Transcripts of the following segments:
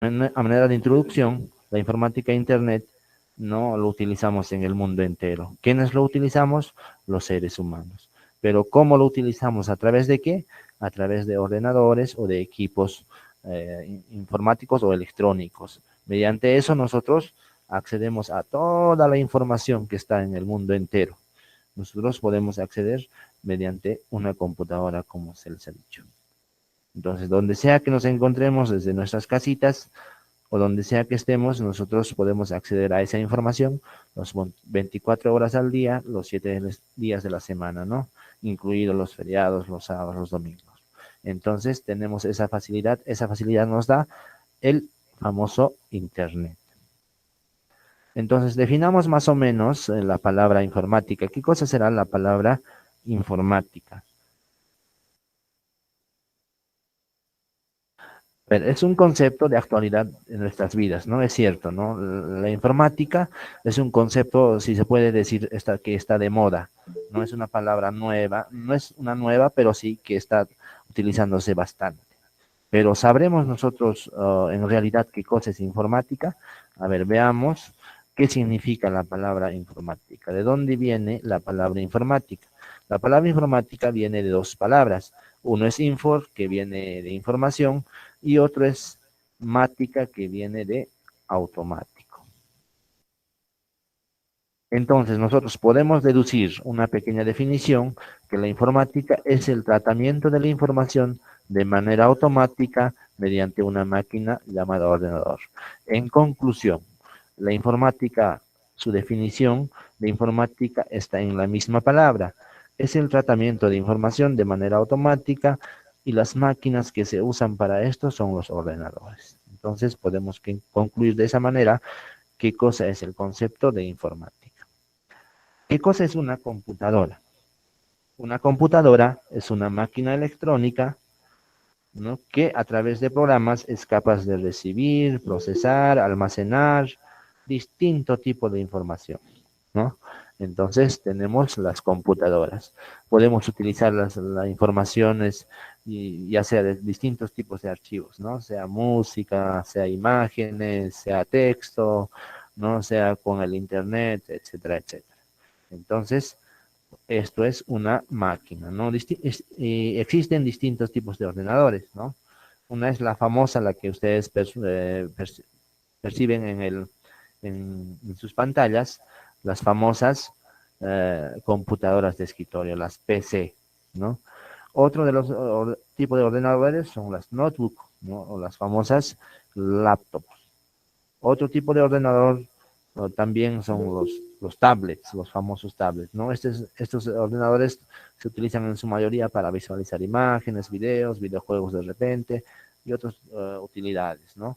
A manera de introducción, la informática e Internet no lo utilizamos en el mundo entero. ¿Quiénes lo utilizamos? Los seres humanos. Pero ¿cómo lo utilizamos? ¿A través de qué? A través de ordenadores o de equipos informáticos o electrónicos. Mediante eso nosotros accedemos a toda la información que está en el mundo entero. Nosotros podemos acceder mediante una computadora, como se les ha dicho. Entonces, donde sea que nos encontremos, desde nuestras casitas o donde sea que estemos, nosotros podemos acceder a esa información los 24 horas al día, los 7 días de la semana, ¿no? Incluidos los feriados, los sábados, los domingos. Entonces, tenemos esa facilidad nos da el famoso Internet. Entonces, definamos más o menos la palabra informática. ¿Qué cosa será la palabra informática? Pero es un concepto de actualidad en nuestras vidas, ¿no? Es cierto, ¿no? La informática es un concepto, si se puede decir, que está de moda. No es una palabra nueva, no es una nueva, pero sí que está utilizándose bastante. Pero ¿sabremos nosotros en realidad qué cosa es informática? A ver, veamos qué significa la palabra informática. ¿De dónde viene la palabra informática? La palabra informática viene de dos palabras. Uno es infor, que viene de información, y otro es mática, que viene de automático. Entonces, nosotros podemos deducir una pequeña definición que la informática es el tratamiento de la información de manera automática mediante una máquina llamada ordenador. En conclusión, la informática, su definición de informática está en la misma palabra. Es el tratamiento de información de manera automática y las máquinas que se usan para esto son los ordenadores. Entonces, podemos concluir de esa manera qué cosa es el concepto de informática. ¿Qué cosa es una computadora? Una computadora es una máquina electrónica, ¿no? Que a través de programas es capaz de recibir, procesar, almacenar distinto tipo de información, ¿no? Entonces tenemos las computadoras. Podemos utilizar las informaciones ya sea de distintos tipos de archivos, ¿no? Sea música, sea imágenes, sea texto, ¿no? Sea con el internet, etcétera, etcétera. Entonces, esto es una máquina, ¿no? Existen distintos tipos de ordenadores, ¿no? Una es la famosa, la que ustedes perciben en sus pantallas, las famosas computadoras de escritorio, las PC, ¿no? Otro de los tipos de ordenadores son las notebook, ¿no? O las famosas laptops. Otro tipo de ordenador también son los tablets, los famosos tablets, ¿no? Estos ordenadores se utilizan en su mayoría para visualizar imágenes, videos, videojuegos de repente y otras utilidades, ¿no?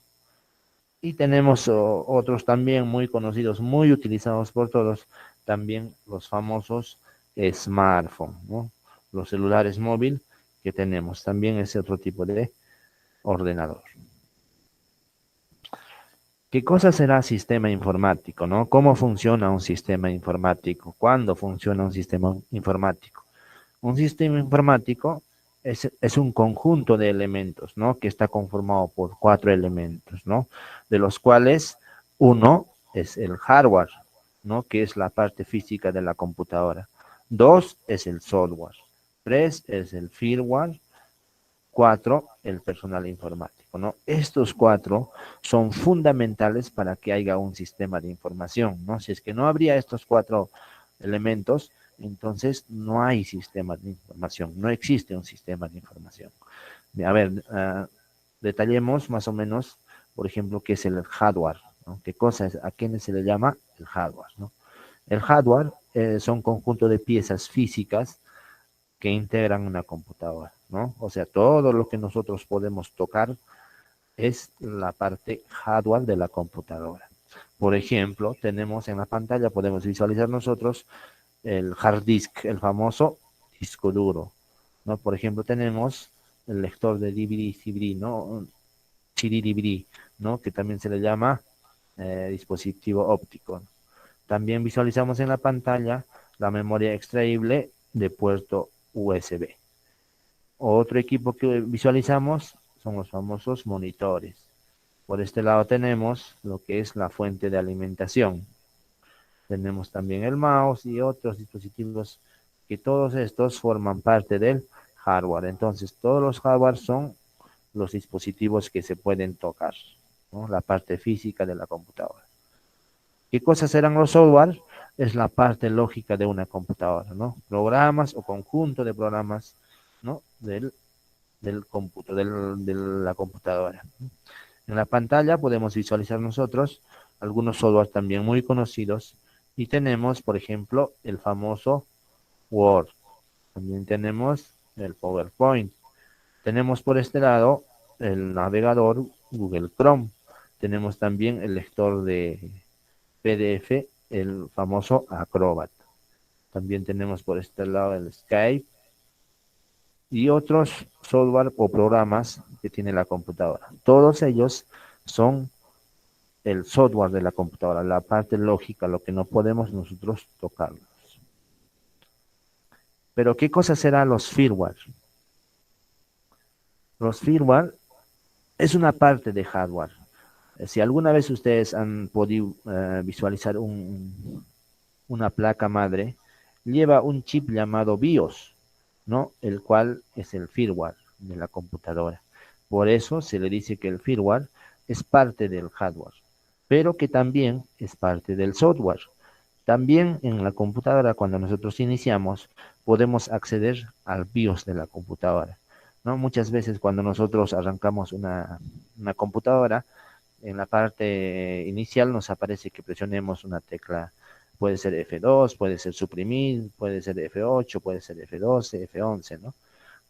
Y tenemos otros también muy conocidos, muy utilizados por todos, también los famosos smartphones, ¿no? Los celulares móviles que tenemos, también es otro tipo de ordenador. ¿Qué cosa será sistema informático, no? ¿Cómo funciona un sistema informático? ¿Cuándo funciona un sistema informático? Un sistema informático es un conjunto de elementos, ¿no? Que está conformado por cuatro elementos, ¿no? De los cuales uno es el hardware, ¿no? Que es la parte física de la computadora. Dos es el software. Tres es el firmware. Cuatro, el personal informático, ¿no? Estos cuatro son fundamentales para que haya un sistema de información, ¿no? Si es que no habría estos cuatro elementos, entonces no hay sistema de información, no existe un sistema de información. A ver, detallemos más o menos, por ejemplo, qué es el hardware, ¿no? ¿Qué cosa es? ¿A quiénes se le llama el hardware, ¿no? El hardware son conjunto de piezas físicas que integran una computadora, ¿no? O sea, todo lo que nosotros podemos tocar es la parte hardware de la computadora. Por ejemplo, tenemos en la pantalla, podemos visualizar nosotros el hard disk, el famoso disco duro, ¿no? Por ejemplo, tenemos el lector de DVD, CD, ¿no? CD, DVD, ¿no? Que también se le llama dispositivo óptico. También visualizamos en la pantalla la memoria extraíble de puerto USB. Otro equipo que visualizamos son los famosos monitores. Por este lado tenemos lo que es la fuente de alimentación. Tenemos también el mouse y otros dispositivos que todos estos forman parte del hardware. Entonces, todos los hardware son los dispositivos que se pueden tocar, ¿no? La parte física de la computadora. ¿Qué cosas serán los software? Es la parte lógica de una computadora, ¿no? Programas o conjunto de programas, ¿no? Del cómputo, de la computadora. En la pantalla podemos visualizar nosotros algunos software también muy conocidos y tenemos, por ejemplo, el famoso Word. También tenemos el PowerPoint. Tenemos por este lado el navegador Google Chrome. Tenemos también el lector de PDF, el famoso Acrobat. También tenemos por este lado el Skype y otros software o programas que tiene la computadora. Todos ellos son el software de la computadora, la parte lógica, lo que no podemos nosotros tocarlos. Pero ¿qué cosa serán los firmware? Los firmware es una parte de hardware. Si alguna vez ustedes han podido visualizar una placa madre, lleva un chip llamado BIOS, ¿no? El cual es el firmware de la computadora. Por eso se le dice que el firmware es parte del hardware, pero que también es parte del software. También en la computadora, cuando nosotros iniciamos, podemos acceder al BIOS de la computadora, ¿no? Muchas veces cuando nosotros arrancamos una computadora, en la parte inicial nos aparece que presionemos una tecla, puede ser F2, puede ser suprimir, puede ser F8, puede ser F12, F11, ¿no?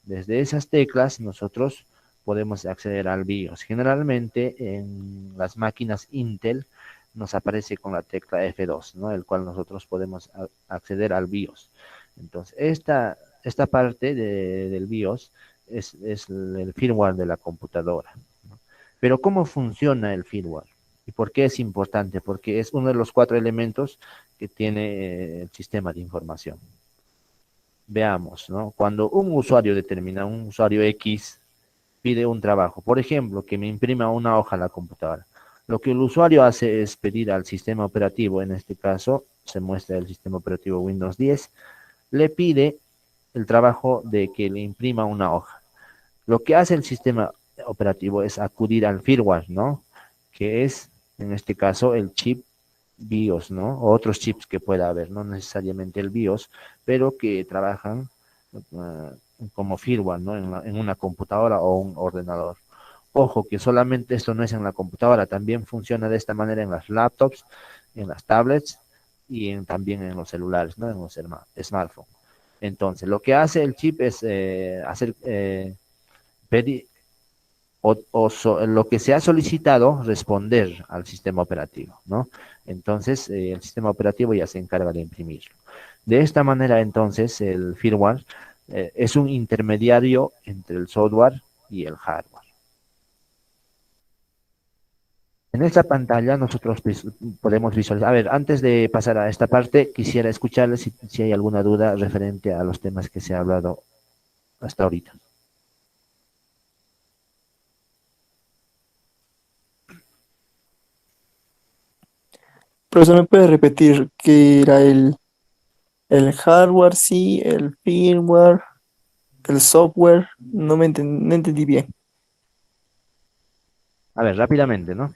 Desde esas teclas nosotros podemos acceder al BIOS. Generalmente en las máquinas Intel nos aparece con la tecla F2, ¿no? El cual nosotros podemos acceder al BIOS. Entonces, esta parte del BIOS es el firmware de la computadora, ¿no? Pero ¿cómo funciona el firmware? ¿Y por qué es importante? Porque es uno de los 4 elementos que tiene el sistema de información. Veamos, ¿no? Cuando un usuario determina, un usuario X pide un trabajo, por ejemplo, que me imprima una hoja a la computadora. Lo que el usuario hace es pedir al sistema operativo, en este caso se muestra el sistema operativo Windows 10, le pide el trabajo de que le imprima una hoja. Lo que hace el sistema operativo es acudir al firmware, ¿no? Que es, en este caso, el chip BIOS, ¿no? O otros chips que pueda haber, no necesariamente el BIOS, pero que trabajan como firmware, ¿no? En una computadora o un ordenador. Ojo, que solamente esto no es en la computadora, también funciona de esta manera en las laptops, en las tablets y también en los celulares, ¿no? En los smartphones. Entonces, lo que hace el chip es pedir, lo que se ha solicitado, responder al sistema operativo, ¿no? Entonces, el sistema operativo ya se encarga de imprimirlo. De esta manera, entonces, el firmware es un intermediario entre el software y el hardware. En esta pantalla nosotros podemos visualizar. A ver, antes de pasar a esta parte, quisiera escucharles si hay alguna duda referente a los temas que se ha hablado hasta ahorita. Profesor, ¿me puede repetir qué era el hardware, sí, el firmware, el software? No entendí bien. A ver, rápidamente, ¿no?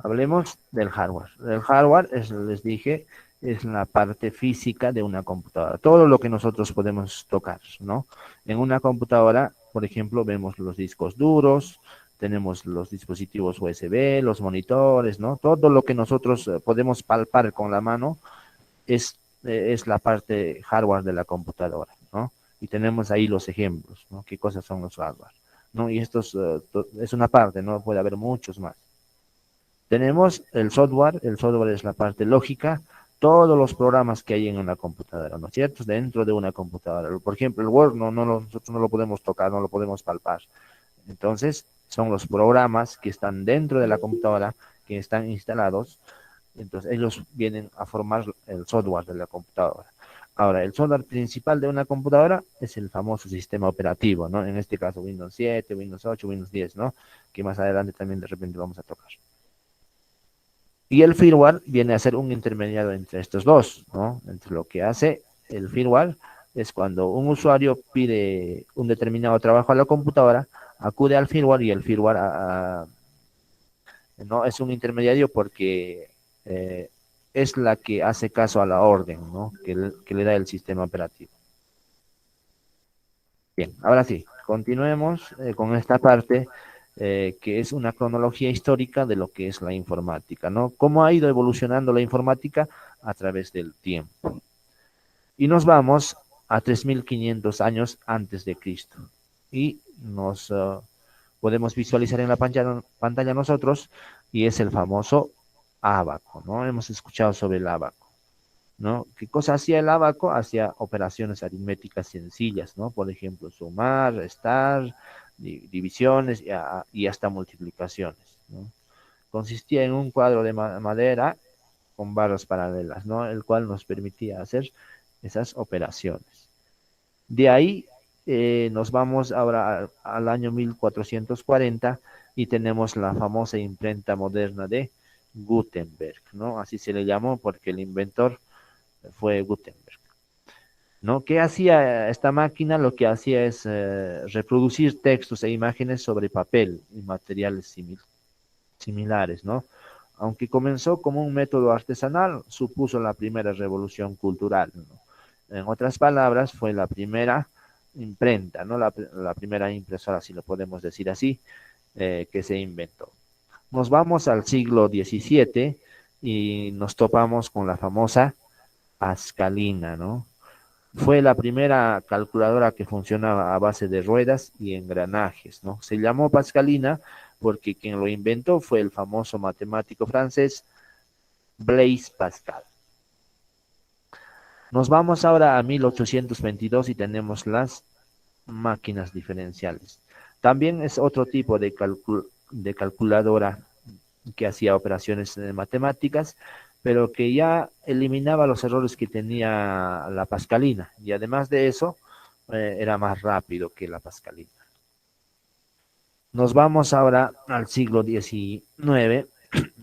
Hablemos del hardware. El hardware, les dije, es la parte física de una computadora. Todo lo que nosotros podemos tocar, ¿no? En una computadora, por ejemplo, vemos los discos duros, tenemos los dispositivos USB, los monitores, ¿no? Todo lo que nosotros podemos palpar con la mano es la parte hardware de la computadora, ¿no? Y tenemos ahí los ejemplos, ¿no? ¿Qué cosas son los hardware? ¿No? Y estos es una parte, ¿no? Puede haber muchos más. Tenemos el software es la parte lógica, todos los programas que hay en una computadora, ¿no es cierto? Dentro de una computadora. Por ejemplo, el Word nosotros no lo podemos tocar, no lo podemos palpar. Entonces, son los programas que están dentro de la computadora, que están instalados. Entonces, ellos vienen a formar el software de la computadora. Ahora, el software principal de una computadora es el famoso sistema operativo, ¿no? En este caso, Windows 7, Windows 8, Windows 10, ¿no? Que más adelante también de repente vamos a tocar. Y el firmware viene a ser un intermediario entre estos dos, ¿no? Entre lo que hace el firmware es cuando un usuario pide un determinado trabajo a la computadora, acude al firmware y el firmware no es un intermediario porque es la que hace caso a la orden, ¿no? Que le da el sistema operativo. Bien, ahora sí, continuemos con esta parte que es una cronología histórica de lo que es la informática, ¿no? Cómo ha ido evolucionando la informática a través del tiempo. Y nos vamos a 3500 años antes de Cristo. Y nos podemos visualizar en la pantalla nosotros, y es el famoso ábaco, ¿no? Hemos escuchado sobre el ábaco, ¿no? ¿Qué cosa hacía el ábaco? Hacía operaciones aritméticas sencillas, ¿no? Por ejemplo, sumar, restar, divisiones y hasta multiplicaciones, ¿no? Consistía en un cuadro de madera con barras paralelas, ¿no? El cual nos permitía hacer esas operaciones. De ahí nos vamos ahora al año 1440 y tenemos la famosa imprenta moderna de Gutenberg, ¿no? Así se le llamó porque el inventor fue Gutenberg, ¿no? ¿Qué hacía esta máquina? Lo que hacía es reproducir textos e imágenes sobre papel y materiales similares, ¿no? Aunque comenzó como un método artesanal, supuso la primera revolución cultural, ¿no? En otras palabras, fue la primera imprenta, ¿no? La primera impresora, si lo podemos decir así, que se inventó. Nos vamos al siglo XVII y nos topamos con la famosa Pascalina, ¿no? Fue la primera calculadora que funcionaba a base de ruedas y engranajes, ¿no? Se llamó Pascalina porque quien lo inventó fue el famoso matemático francés Blaise Pascal. Nos vamos ahora a 1822 y tenemos las máquinas diferenciales. También es otro tipo de calculadora que hacía operaciones matemáticas, pero que ya eliminaba los errores que tenía la Pascalina. Y además de eso, era más rápido que la Pascalina. Nos vamos ahora al siglo XIX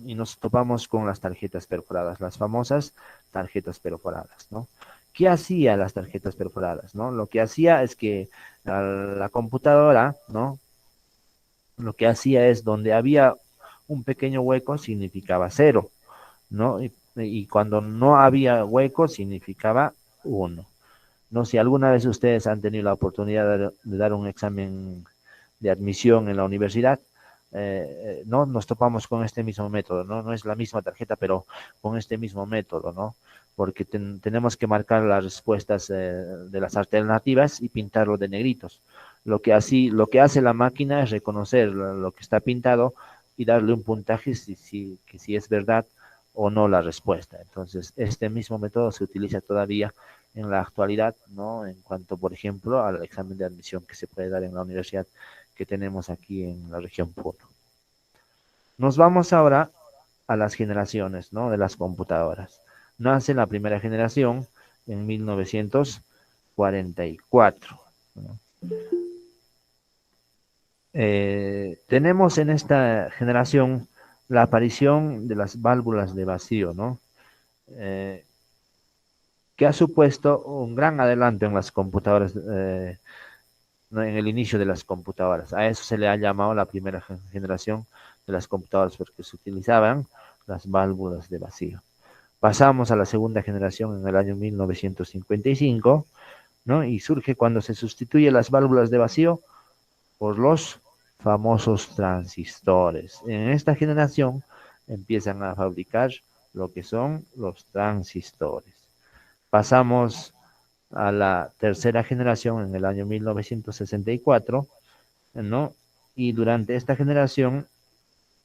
y nos topamos con las tarjetas perforadas, las famosas tarjetas perforadas, ¿no? ¿Qué hacía las tarjetas perforadas, no? Lo que hacía es que la computadora, ¿no? Lo que hacía es donde había un pequeño hueco significaba cero, ¿no? Y cuando no había hueco significaba uno. No sé si alguna vez ustedes han tenido la oportunidad de dar un examen de admisión en la universidad, ¿no? Nos topamos con este mismo método, ¿no? No es la misma tarjeta, pero con este mismo método, ¿no? Porque tenemos que marcar las respuestas de las alternativas y pintarlo de negritos. Lo que hace la máquina es reconocer lo que está pintado y darle un puntaje que si es verdad o no la respuesta. Entonces, este mismo método se utiliza todavía en la actualidad, ¿no? En cuanto, por ejemplo, al examen de admisión que se puede dar en la universidad que tenemos aquí en la región Puno. Nos vamos ahora a las generaciones, ¿no? De las computadoras. Nace la primera generación en 1944, ¿no? Tenemos en esta generación la aparición de las válvulas de vacío, ¿no? Eh, que ha supuesto un gran adelanto en las computadoras, ¿no? En el inicio de las computadoras. A eso se le ha llamado la primera generación de las computadoras porque se utilizaban las válvulas de vacío. Pasamos a la segunda generación en el año 1955, ¿no? Y surge cuando se sustituye las válvulas de vacío por los famosos transistores. En esta generación empiezan a fabricar lo que son los transistores. Pasamos a la tercera generación en el año 1964, ¿no? Y durante esta generación,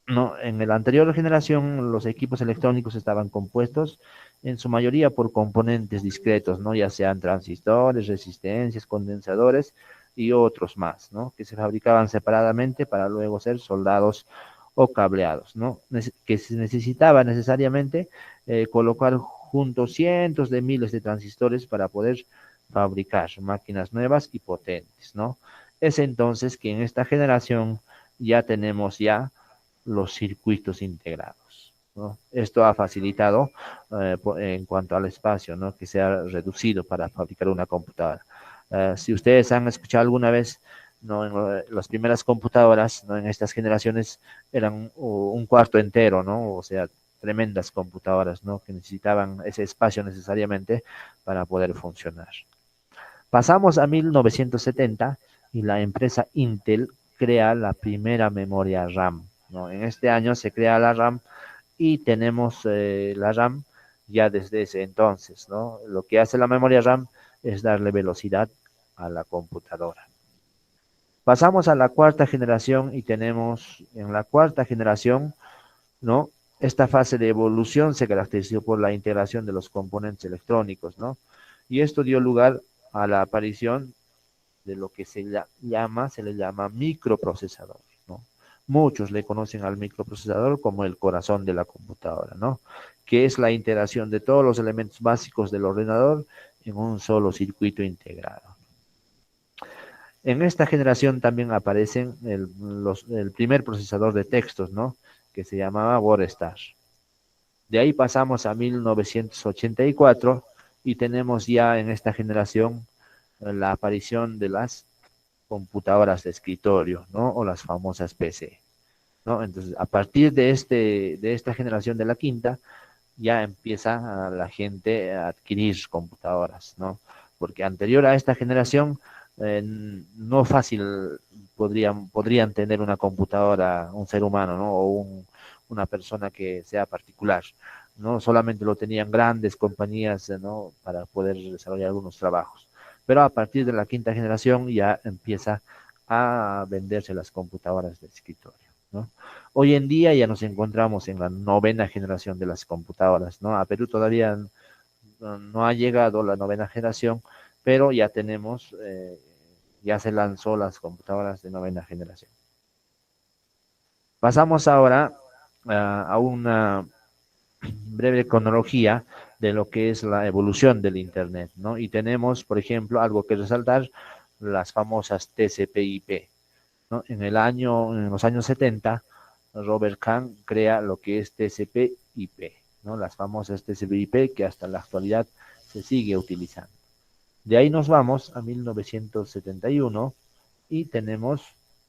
no, en la anterior generación los equipos electrónicos estaban compuestos en su mayoría por componentes discretos, ¿no? Ya sean transistores, resistencias, condensadores y otros más, ¿no? Que se fabricaban separadamente para luego ser soldados o cableados, ¿no? Que se necesitaba necesariamente colocar junto cientos de miles de transistores para poder fabricar máquinas nuevas y potentes, ¿no? Es entonces que en esta generación ya tenemos ya los circuitos integrados, ¿no? Esto ha facilitado en cuanto al espacio, ¿no? Que se ha reducido para fabricar una computadora. Si ustedes han escuchado alguna vez, ¿no? Las primeras computadoras, ¿no? En estas generaciones eran un cuarto entero, ¿no? O sea, tremendas computadoras, ¿no? Que necesitaban ese espacio necesariamente para poder funcionar. Pasamos a 1970 y la empresa Intel crea la primera memoria RAM, ¿no? En este año se crea la RAM y tenemos la RAM ya desde ese entonces, ¿no? Lo que hace la memoria RAM es darle velocidad a la computadora. Pasamos a la cuarta generación y tenemos en la cuarta generación, ¿no? Esta fase de evolución se caracterizó por la integración de los componentes electrónicos, ¿no? Y esto dio lugar a la aparición de lo que se le llama microprocesador, ¿no? Muchos le conocen al microprocesador como el corazón de la computadora, ¿no? Que es la integración de todos los elementos básicos del ordenador en un solo circuito integrado. En esta generación también aparecen el primer procesador de textos, ¿no? Que se llamaba WordStar. De ahí pasamos a 1984 y tenemos ya en esta generación la aparición de las computadoras de escritorio, ¿no? O las famosas PC, ¿no? Entonces, a partir de esta generación de la quinta, ya empieza la gente a adquirir computadoras, ¿no? Porque anterior a esta generación, no fácil podrían tener una computadora un ser humano, ¿no? O una persona que sea particular, ¿no? Solamente lo tenían grandes compañías, ¿no? Para poder desarrollar algunos trabajos. Pero a partir de la quinta generación ya empieza a venderse las computadoras de escritorio, ¿no? Hoy en día ya nos encontramos en la novena generación de las computadoras, ¿no? A Perú todavía no ha llegado la novena generación, pero ya tenemos, ya se lanzó las computadoras de novena generación. Pasamos ahora a una breve cronología de lo que es la evolución del Internet, ¿no? Y tenemos, por ejemplo, algo que resaltar, las famosas TCP/IP, ¿no? En los años 70, Robert Kahn crea lo que es TCP/IP, ¿no? Las famosas TCP/IP que hasta la actualidad se sigue utilizando. De ahí nos vamos a 1971 y tenemos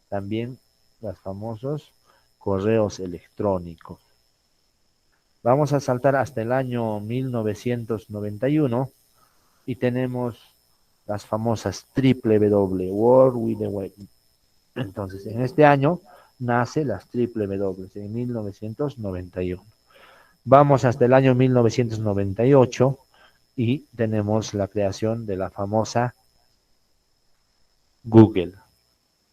también los famosos correos electrónicos. Vamos a saltar hasta el año 1991 y tenemos las famosas W, World Wide Web. Entonces, en este año nace las W, en 1991. Vamos hasta el año 1998 y tenemos la creación de la famosa Google.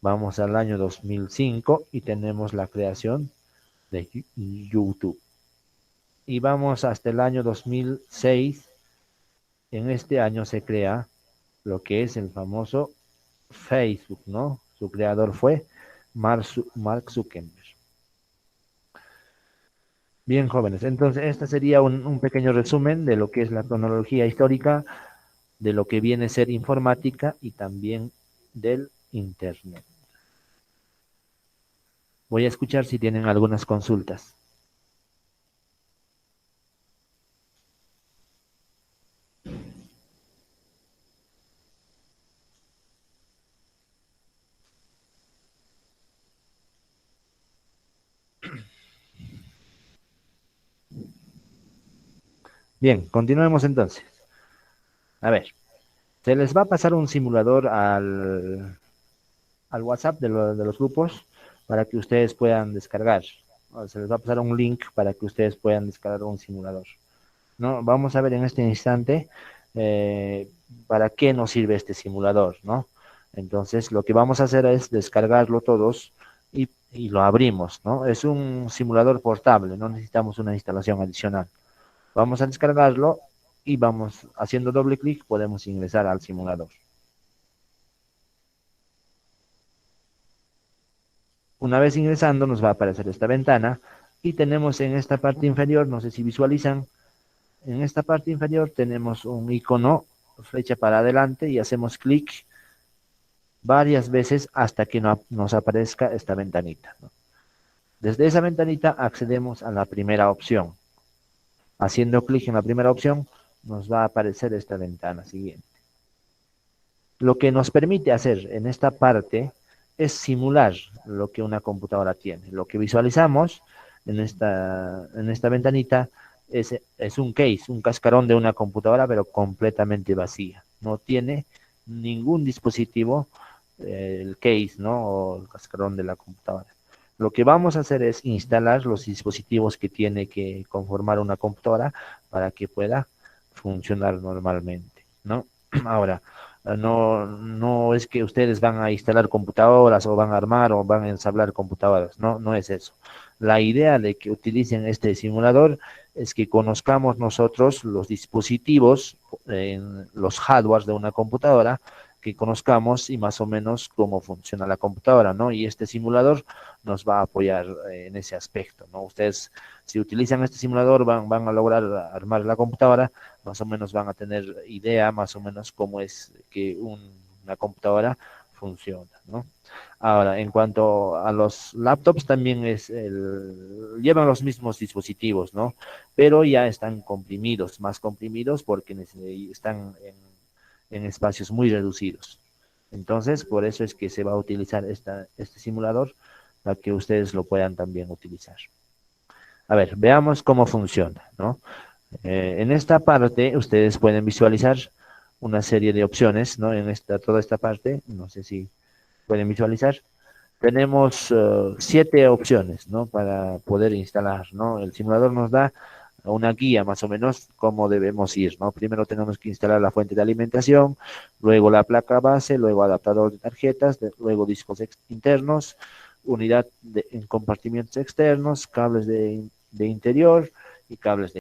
Vamos al año 2005 y tenemos la creación de YouTube. Y vamos hasta el año 2006. En este año se crea lo que es el famoso Facebook, ¿no? Su creador fue Mark Zuckerberg. Bien, jóvenes, entonces este sería un pequeño resumen de lo que es la cronología histórica, de lo que viene a ser informática y también del Internet. Voy a escuchar si tienen algunas consultas. Bien, continuemos entonces. A ver, se les va a pasar un simulador al WhatsApp de los grupos para que ustedes puedan descargar. Se les va a pasar un link para que ustedes puedan descargar un simulador, ¿no? Vamos a ver en este instante eh, para qué nos sirve este simulador, ¿no? Entonces, lo que vamos a hacer es descargarlo todos y lo abrimos, ¿no? Es un simulador portable, no necesitamos una instalación adicional. Vamos a descargarlo y vamos haciendo doble clic, podemos ingresar al simulador. Una vez ingresando nos va a aparecer esta ventana y tenemos en esta parte inferior, no sé si visualizan, En esta parte inferior tenemos un icono, flecha para adelante, y hacemos clic varias veces hasta que nos aparezca esta ventanita, ¿no? Desde esa ventanita accedemos a la primera opción. Haciendo clic en la primera opción, nos va a aparecer esta ventana siguiente. Lo que nos permite hacer en esta parte es simular lo que una computadora tiene. Lo que visualizamos en esta ventanita es un case, un cascarón de una computadora, pero completamente vacía. No tiene ningún dispositivo, el case, ¿no? O el cascarón de la computadora. Lo que vamos a hacer es instalar los dispositivos que tiene que conformar una computadora para que pueda funcionar normalmente, ¿no? Ahora, no es que ustedes van a instalar computadoras o van a armar o van a ensamblar computadoras, no es eso. La idea de que utilicen este simulador es que conozcamos nosotros los dispositivos, los hardwares de una computadora, que conozcamos y más o menos cómo funciona la computadora, ¿no? Y este simulador nos va a apoyar en ese aspecto, ¿no? Ustedes, si utilizan este simulador, van a lograr armar la computadora, más o menos van a tener idea más o menos cómo es que una computadora funciona, ¿no? Ahora, en cuanto a los laptops, también llevan los mismos dispositivos, ¿no? Pero ya están comprimidos, más comprimidos porque están en espacios muy reducidos. Entonces, por eso es que se va a utilizar este simulador para que ustedes lo puedan también utilizar. A ver, veamos cómo funciona, ¿no? En esta parte ustedes pueden visualizar una serie de opciones, ¿no? Toda esta parte, no sé si pueden visualizar. Tenemos 7 opciones, ¿no? Para poder instalar, ¿no? El simulador nos da una guía más o menos cómo debemos ir, ¿no? Primero tenemos que instalar la fuente de alimentación, luego la placa base, luego adaptador de tarjetas, luego discos internos, unidad en compartimientos externos, cables de interior y cables de